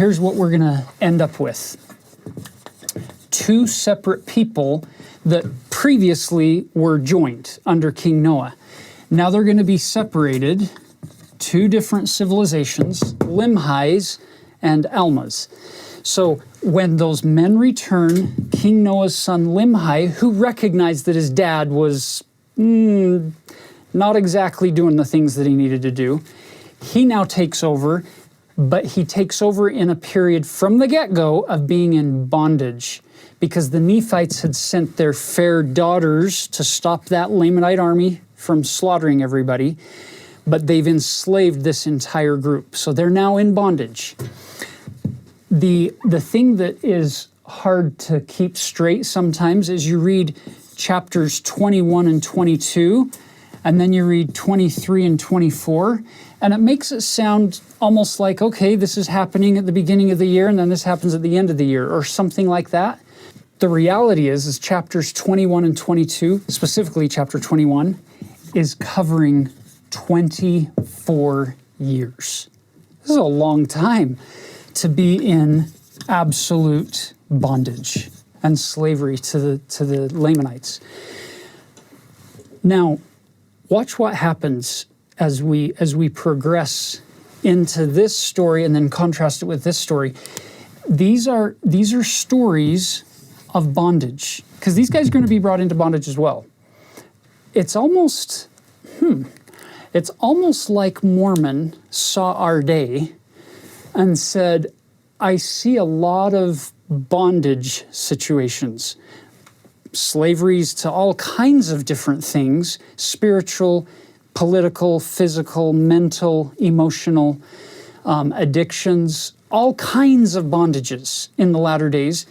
here's what we're going to end up with. Two separate people that previously were joined under King Noah. Now they're going to be separated. Two different civilizations, Limhi's and Alma's. So when those men return, King Noah's son Limhi, who recognized that his dad was not exactly doing the things that he needed to do, he now takes over, but he takes over in a period from the get-go of being in bondage, because the Nephites had sent their fair daughters to stop that Lamanite army from slaughtering everybody, but they've enslaved this entire group. So they're now in bondage. The thing that is hard to keep straight sometimes is you read chapters 21 and 22, and then you read 23 and 24, and it makes it sound almost like, okay, this is happening at the beginning of the year, and then this happens at the end of the year, or something like that. The reality is chapters 21 and 22, specifically chapter 21, is covering 24 years. This is a long time to be in absolute bondage and slavery to the Lamanites. Now, watch what happens as we progress into this story and then contrast it with this story. These are stories of bondage, because these guys are going to be brought into bondage as well. It's almost like Mormon saw our day and said, I see a lot of bondage situations, slaveries to all kinds of different things, spiritual, political, physical, mental, emotional, addictions, all kinds of bondages in the latter days.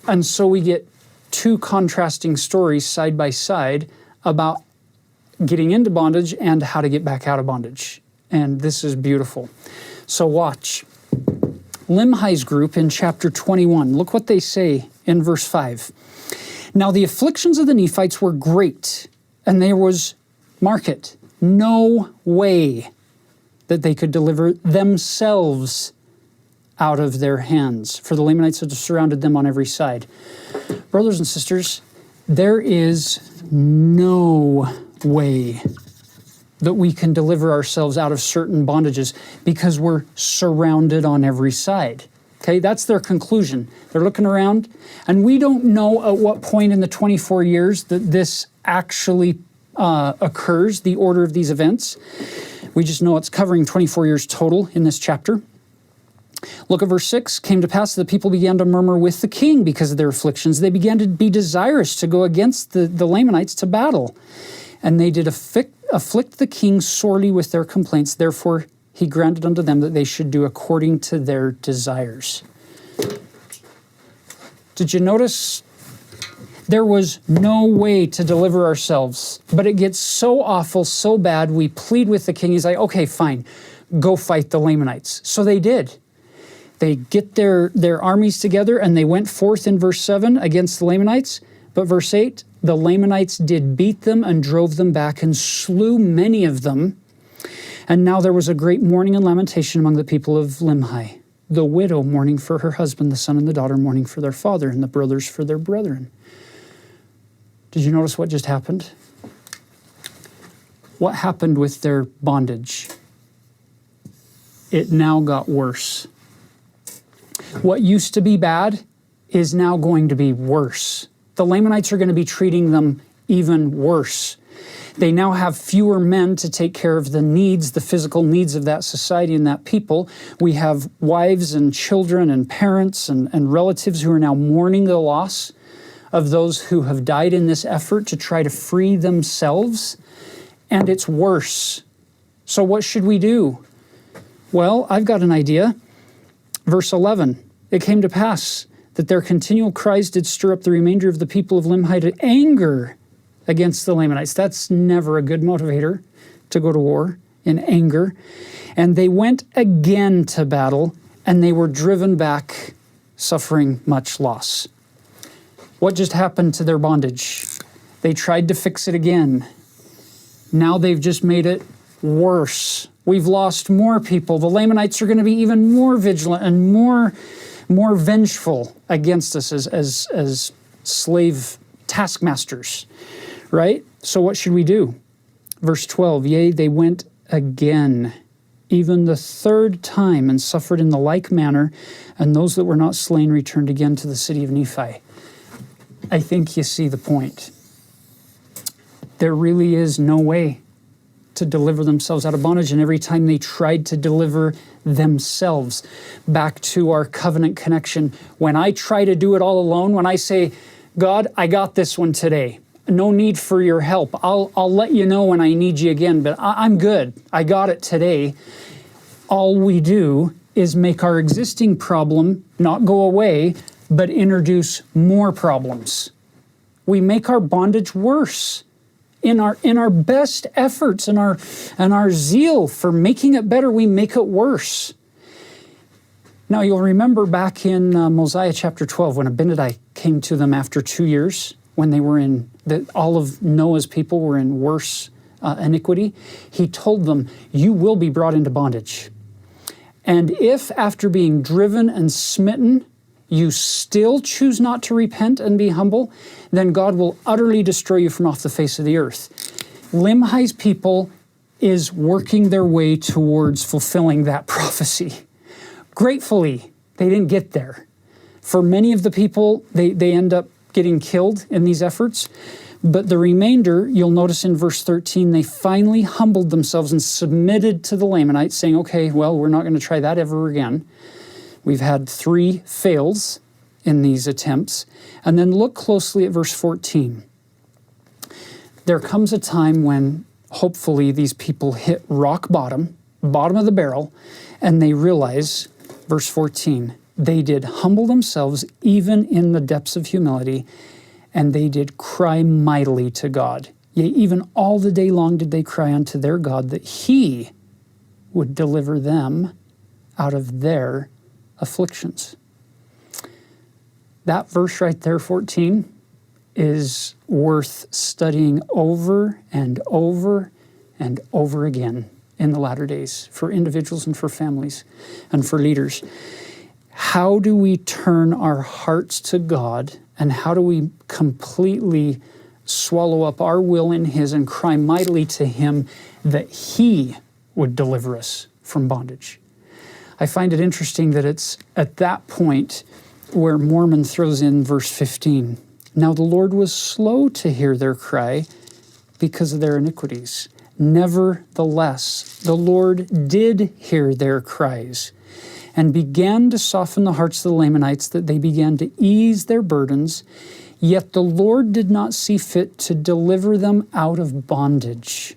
And so we get two contrasting stories side by side about getting into bondage and how to get back out of bondage. And this is beautiful. So watch. Limhi's group in chapter 21, look what they say in verse 5. Now the afflictions of the Nephites were great, and there was, mark it, no way that they could deliver themselves out of their hands, for the Lamanites had surrounded them on every side. Brothers and sisters, there is no way that we can deliver ourselves out of certain bondages because we're surrounded on every side. Okay, that's their conclusion. They're looking around, and we don't know at what point in the 24 years that this actually occurs, the order of these events. We just know it's covering 24 years total in this chapter. Look at verse 6. Came to pass that the people began to murmur with the king because of their afflictions. They began to be desirous to go against the Lamanites to battle. And they did afflict the king sorely with their complaints. Therefore he granted unto them that they should do according to their desires. Did you notice? There was no way to deliver ourselves. But it gets so awful, so bad, we plead with the king. He's like, okay, fine, go fight the Lamanites. So they did. They get their armies together, and they went forth in verse 7 against the Lamanites. But verse 8, the Lamanites did beat them and drove them back and slew many of them. And now there was a great mourning and lamentation among the people of Limhi. The widow mourning for her husband, the son and the daughter mourning for their father, and the brothers for their brethren. Did you notice what just happened? What happened with their bondage? It now got worse. What used to be bad is now going to be worse. The Lamanites are going to be treating them even worse. They now have fewer men to take care of the needs, the physical needs of that society and that people. We have wives and children and parents and relatives who are now mourning the loss of those who have died in this effort to try to free themselves. And it's worse. So what should we do? Well, I've got an idea. Verse 11, it came to pass that their continual cries did stir up the remainder of the people of Limhi to anger against the Lamanites. That's never a good motivator to go to war, in anger. And they went again to battle, and they were driven back, suffering much loss. What just happened to their bondage? They tried to fix it again. Now they've just made it worse We've lost more people. The Lamanites are going to be even more vigilant and more vengeful against us as slave taskmasters, right? So what should we do? Verse 12, yea, they went again, even the third time, and suffered in the like manner, and those that were not slain returned again to the city of Nephi. I think you see the point. There really is no way to deliver themselves out of bondage, and every time they tried to deliver themselves back to our covenant connection, when I try to do it all alone, when I say, God, I got this one today, no need for your help, I'll let you know when I need you again, but I'm good, I got it today. All we do is make our existing problem not go away, but introduce more problems. We make our bondage worse. In our best efforts and our zeal for making it better, we make it worse. Now you'll remember back in Mosiah chapter 12 when Abinadi came to them after 2 years, when they were all of Noah's people were in worse iniquity. He told them, you will be brought into bondage. And if after being driven and smitten, you still choose not to repent and be humble, then God will utterly destroy you from off the face of the earth. Limhi's people is working their way towards fulfilling that prophecy. Gratefully, they didn't get there. For many of the people, they end up getting killed in these efforts. But the remainder, you'll notice in verse 13, they finally humbled themselves and submitted to the Lamanites, saying, okay, well, we're not going to try that ever again. We've had 3 fails in these attempts. And then look closely at verse 14. There comes a time when hopefully these people hit rock bottom of the barrel, and they realize, verse 14, they did humble themselves even in the depths of humility, and they did cry mightily to God. Yea, even all the day long did they cry unto their God that he would deliver them out of their afflictions. That verse right there, 14, is worth studying over and over and over again in the latter days for individuals and for families and for leaders. How do we turn our hearts to God, and how do we completely swallow up our will in his and cry mightily to him that he would deliver us from bondage? I find it interesting that it's at that point where Mormon throws in verse 15. Now the Lord was slow to hear their cry because of their iniquities. Nevertheless, the Lord did hear their cries and began to soften the hearts of the Lamanites, that they began to ease their burdens. Yet the Lord did not see fit to deliver them out of bondage.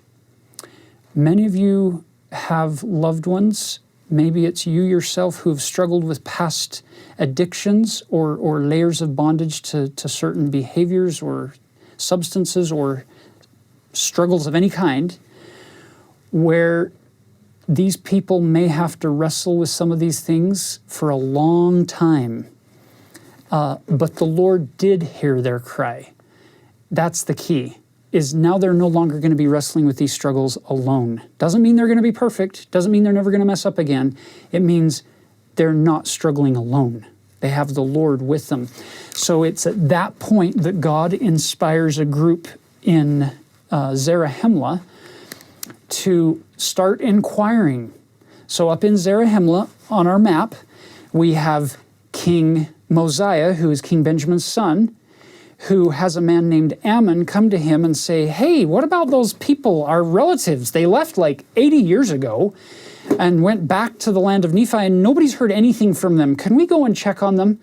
Many of you have loved ones. Maybe it's you yourself who have struggled with past addictions or layers of bondage to certain behaviors or substances or struggles of any kind, where these people may have to wrestle with some of these things for a long time. But the Lord did hear their cry. That's the key, is now they're no longer going to be wrestling with these struggles alone. Doesn't mean they're going to be perfect. Doesn't mean they're never going to mess up again. It means they're not struggling alone. They have the Lord with them. So it's at that point that God inspires a group in Zarahemla to start inquiring. So up in Zarahemla on our map, we have King Mosiah, who is King Benjamin's son, who has a man named Ammon come to him and say, hey, what about those people, our relatives? They left like 80 years ago and went back to the land of Nephi, and nobody's heard anything from them. Can we go and check on them?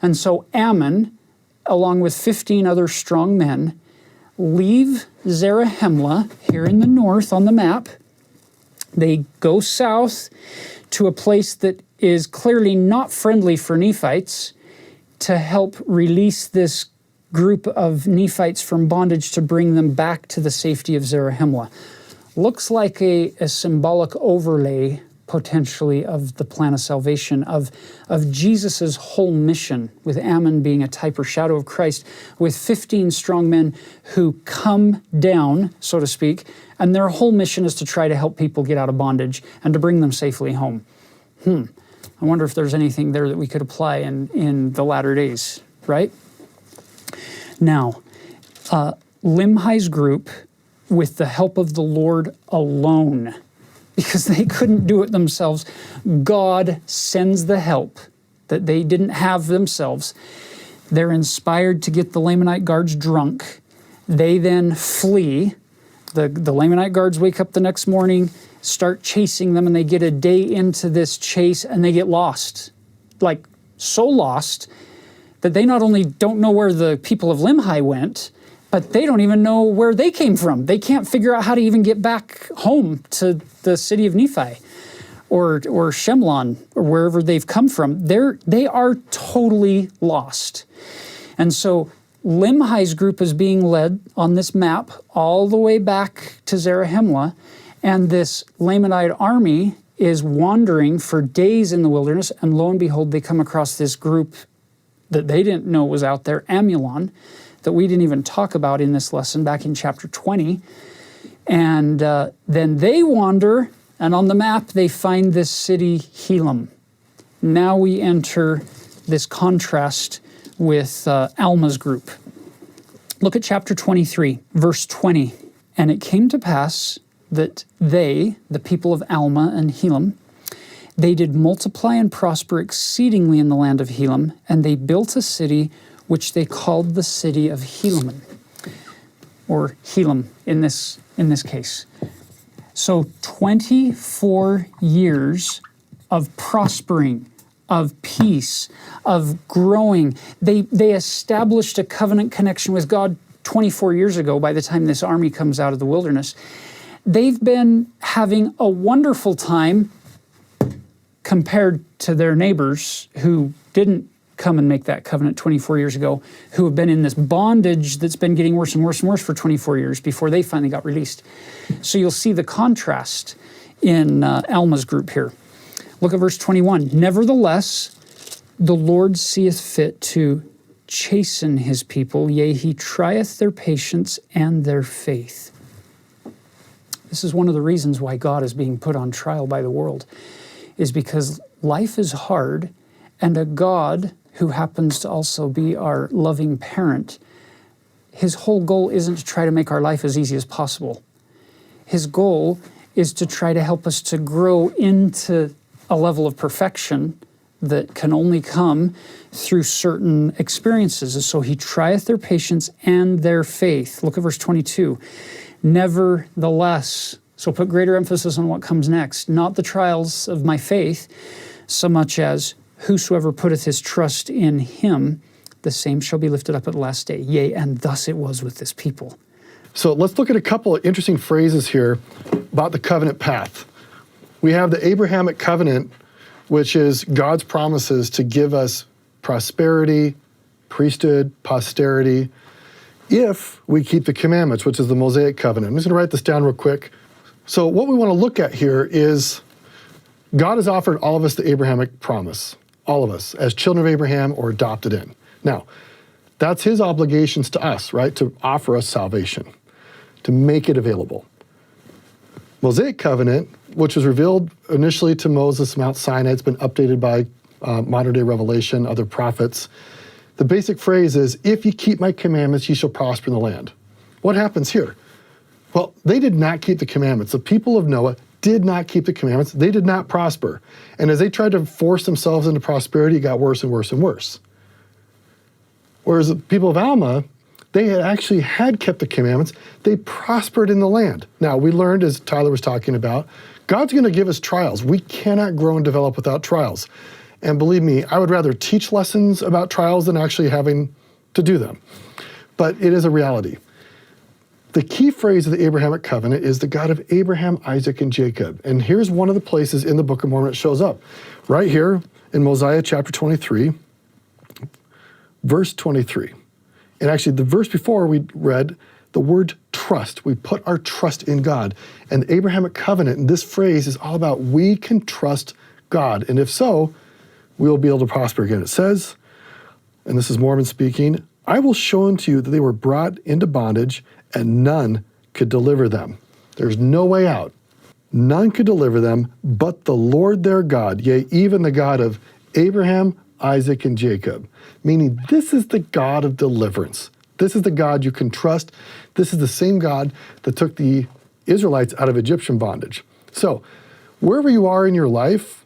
And so Ammon, along with 15 other strong men, leave Zarahemla here in the north on the map. They go south to a place that is clearly not friendly for Nephites to help release this group of Nephites from bondage to bring them back to the safety of Zarahemla. Looks like a symbolic overlay potentially of the plan of salvation, of Jesus's whole mission, with Ammon being a type or shadow of Christ, with 15 strong men who come down, so to speak, and their whole mission is to try to help people get out of bondage and to bring them safely home. I wonder if there's anything there that we could apply in the latter days, right? Now, Limhi's group, with the help of the Lord alone, because they couldn't do it themselves, God sends the help that they didn't have themselves. They're inspired to get the Lamanite guards drunk. They then flee. The Lamanite guards wake up the next morning, start chasing them, and they get a day into this chase and they get lost. Like, so lost that they not only don't know where the people of Limhi went, but they don't even know where they came from. They can't figure out how to even get back home to the city of Nephi or Shemlon or wherever they've come from. They are totally lost. And so Limhi's group is being led on this map all the way back to Zarahemla, and this Lamanite army is wandering for days in the wilderness, and lo and behold, they come across this group that they didn't know was out there, Amulon, that we didn't even talk about in this lesson back in chapter 20. And then they wander, and on the map they find this city, Helam. Now we enter this contrast with Alma's group. Look at chapter 23, verse 20. And it came to pass that they, the people of Alma and Helam, they did multiply and prosper exceedingly in the land of Helam, and they built a city which they called the city of Helaman, or Helam in this case. So 24 years of prospering, of peace, of growing. They established a covenant connection with God 24 years ago by the time this army comes out of the wilderness. They've been having a wonderful time compared to their neighbors who didn't come and make that covenant 24 years ago, who have been in this bondage that's been getting worse and worse and worse for 24 years before they finally got released. So you'll see the contrast in Alma's group here. Look at verse 21. Nevertheless, the Lord seeth fit to chasten his people, yea, he trieth their patience and their faith. This is one of the reasons why God is being put on trial by the world, is because life is hard, and a God who happens to also be our loving parent, his whole goal isn't to try to make our life as easy as possible. His goal is to try to help us to grow into a level of perfection that can only come through certain experiences. And so he trieth their patience and their faith. Look at verse 22. Nevertheless, so put greater emphasis on what comes next, not the trials of my faith, so much as whosoever putteth his trust in him, the same shall be lifted up at the last day. Yea, and thus it was with this people. So let's look at a couple of interesting phrases here about the covenant path. We have the Abrahamic covenant, which is God's promises to give us prosperity, priesthood, posterity, if we keep the commandments, which is the Mosaic covenant. I'm just going to write this down real quick. So what we want to look at here is God has offered all of us the Abrahamic promise, all of us, as children of Abraham or adopted in. Now, that's his obligations to us, right, to offer us salvation, to make it available. Mosaic covenant, which was revealed initially to Moses, Mount Sinai, it's been updated by modern-day revelation, other prophets. The basic phrase is, if you keep my commandments, you shall prosper in the land. What happens here? Well, they did not keep the commandments. The people of Noah did not keep the commandments. They did not prosper. And as they tried to force themselves into prosperity, it got worse and worse and worse. Whereas the people of Alma, they had kept the commandments. They prospered in the land. Now, we learned, as Tyler was talking about, God's going to give us trials. We cannot grow and develop without trials. And believe me, I would rather teach lessons about trials than actually having to do them. But it is a reality. The key phrase of the Abrahamic covenant is the God of Abraham, Isaac, and Jacob. And here's one of the places in the Book of Mormon it shows up. Right here in Mosiah chapter 23, verse 23. And actually the verse before we read the word trust. We put our trust in God. And the Abrahamic covenant, and this phrase is all about we can trust God. And if so, we will be able to prosper again. It says, and this is Mormon speaking, I will show unto you that they were brought into bondage and none could deliver them. There's no way out. None could deliver them but the Lord their God, yea, even the God of Abraham, Isaac, and Jacob. Meaning this is the God of deliverance. This is the God you can trust. This is the same God that took the Israelites out of Egyptian bondage. So wherever you are in your life,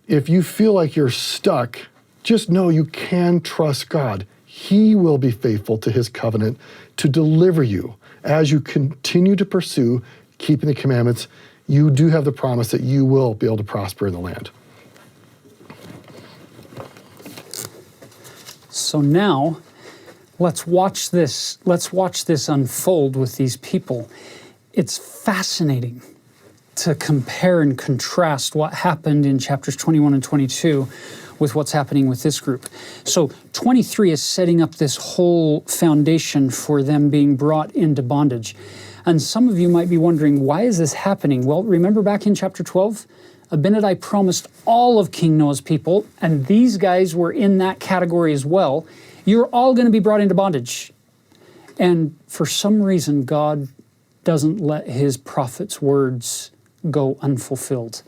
if you feel like you're stuck, just know you can trust God. He will be faithful to his covenant to deliver you as you continue to pursue keeping the commandments. You do have the promise that you will be able to prosper in the land. So now, let's watch this unfold with these people. It's fascinating to compare and contrast what happened in chapters 21 and 22 with what's happening with this group. So 23 is setting up this whole foundation for them being brought into bondage. And some of you might be wondering, why is this happening? Well, remember back in chapter 12, Abinadi promised all of King Noah's people, and these guys were in that category as well. You're all going to be brought into bondage. And for some reason, God doesn't let his prophet's words go unfulfilled.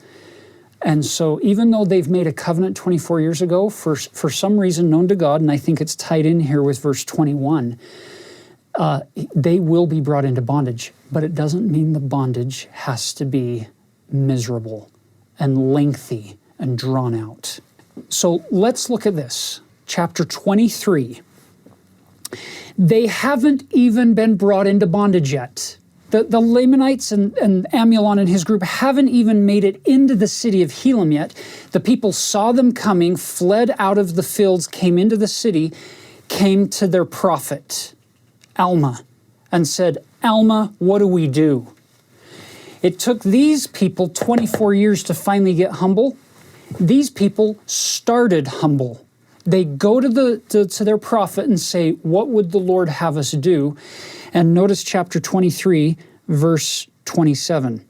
And so even though they've made a covenant 24 years ago, for some reason known to God, and I think it's tied in here with verse 21, they will be brought into bondage. But it doesn't mean the bondage has to be miserable and lengthy and drawn out. So let's look at this. Chapter 23. They haven't even been brought into bondage yet. The Lamanites and Amulon and his group haven't even made it into the city of Helam yet. The people saw them coming, fled out of the fields, came into the city, came to their prophet, Alma, and said, Alma, what do we do? It took these people 24 years to finally get humble. These people started humble. They go to their prophet and say, what would the Lord have us do? And notice chapter 23, verse 27.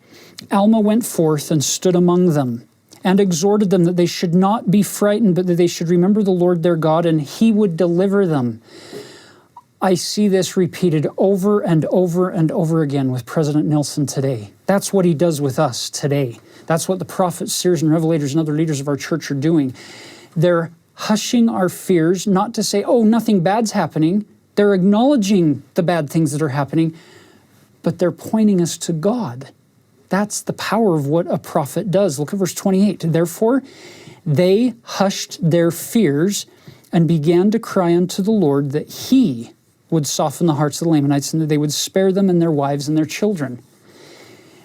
Alma went forth and stood among them and exhorted them that they should not be frightened, but that they should remember the Lord their God, and he would deliver them. I see this repeated over and over and over again with President Nelson today. That's what he does with us today. That's what the prophets, seers, and revelators and other leaders of our church are doing. They're hushing our fears, not to say, oh, nothing bad's happening. They're acknowledging the bad things that are happening, but they're pointing us to God. That's the power of what a prophet does. Look at verse 28. Therefore, they hushed their fears and began to cry unto the Lord that he would soften the hearts of the Lamanites and that they would spare them and their wives and their children.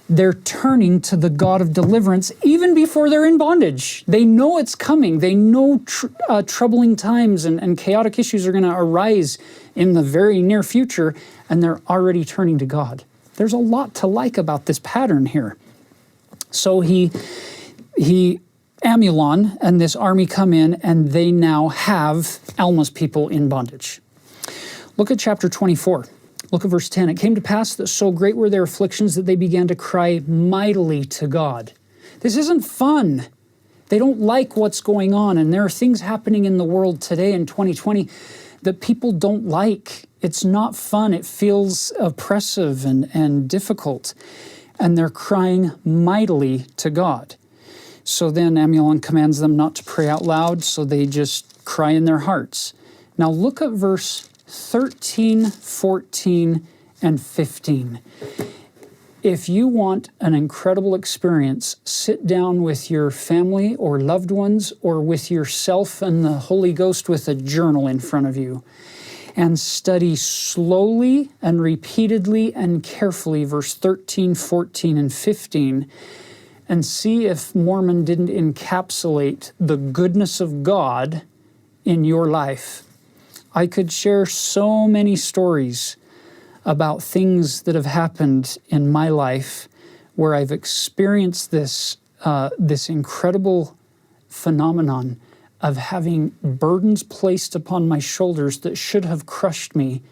They're turning to the God of deliverance even before they're in bondage. They know it's coming. They know troubling times and chaotic issues are going to arise in the very near future, and they're already turning to God. There's a lot to like about this pattern here. So Amulon and this army come in, and they now have Alma's people in bondage. Look at chapter 24. Look at verse 10. It came to pass that so great were their afflictions that they began to cry mightily to God. This isn't fun. They don't like what's going on, and there are things happening in the world today in 2020 that people don't like. It's not fun. It feels oppressive and difficult, and they're crying mightily to God. So then Amulon commands them not to pray out loud, so they just cry in their hearts. Now look at verse 13, 14, and 15. If you want an incredible experience, sit down with your family or loved ones or with yourself and the Holy Ghost with a journal in front of you and study slowly and repeatedly and carefully verse 13, 14, and 15 and see if Mormon didn't encapsulate the goodness of God in your life. I could share so many stories about things that have happened in my life where I've experienced this incredible phenomenon of having burdens placed upon my shoulders that should have crushed me,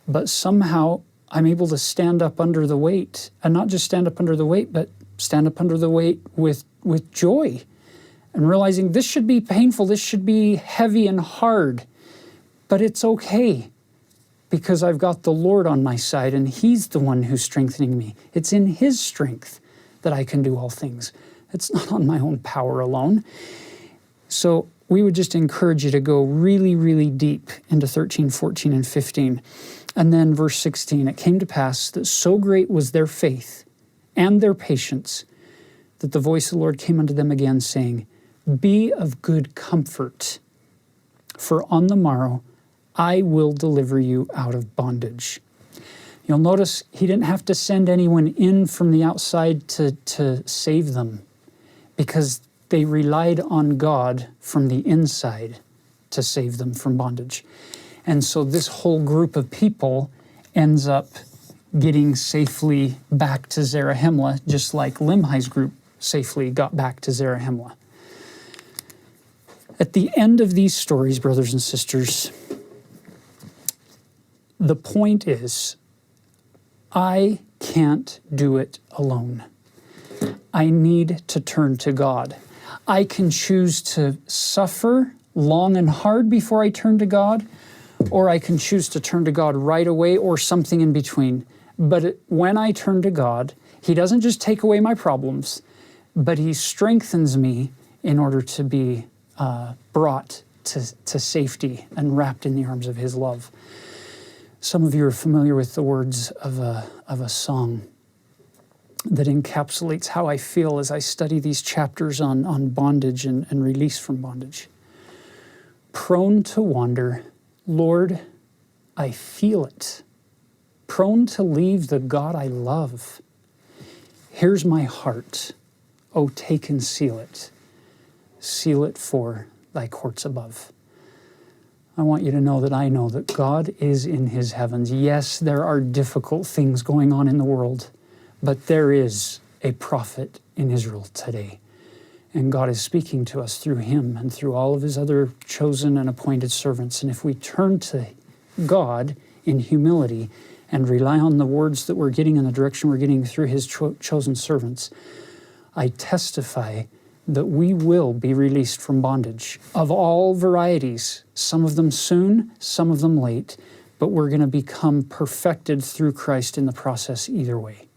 but somehow I'm able to stand up under the weight, and not just stand up under the weight, but stand up under the weight with joy, and realizing this should be painful, this should be heavy and hard, but it's okay because I've got the Lord on my side and He's the one who's strengthening me. It's in His strength that I can do all things. It's not on my own power alone. So we would just encourage you to go really, really deep into 13, 14, and 15. And then verse 16, it came to pass that so great was their faith and their patience that the voice of the Lord came unto them again, saying, Be of good comfort, for on the morrow I will deliver you out of bondage. You'll notice He didn't have to send anyone in from the outside to save them, because they relied on God from the inside to save them from bondage. And so this whole group of people ends up getting safely back to Zarahemla, just like Limhi's group safely got back to Zarahemla. At the end of these stories, brothers and sisters, the point is, I can't do it alone. I need to turn to God. I can choose to suffer long and hard before I turn to God, or I can choose to turn to God right away, or something in between. But when I turn to God, He doesn't just take away my problems, but He strengthens me in order to be brought to safety and wrapped in the arms of His love. Some of you are familiar with the words of a song that encapsulates how I feel as I study these chapters on bondage and release from bondage. Prone to wander, Lord, I feel it. Prone to leave the God I love. Here's my heart. Oh, take and seal it. Seal it for thy courts above. I want you to know that I know that God is in His heavens. Yes, there are difficult things going on in the world, but there is a prophet in Israel today. And God is speaking to us through him and through all of His other chosen and appointed servants. And if we turn to God in humility and rely on the words that we're getting and the direction we're getting through His chosen servants, I testify that we will be released from bondage of all varieties, some of them soon, some of them late, but we're going to become perfected through Christ in the process either way.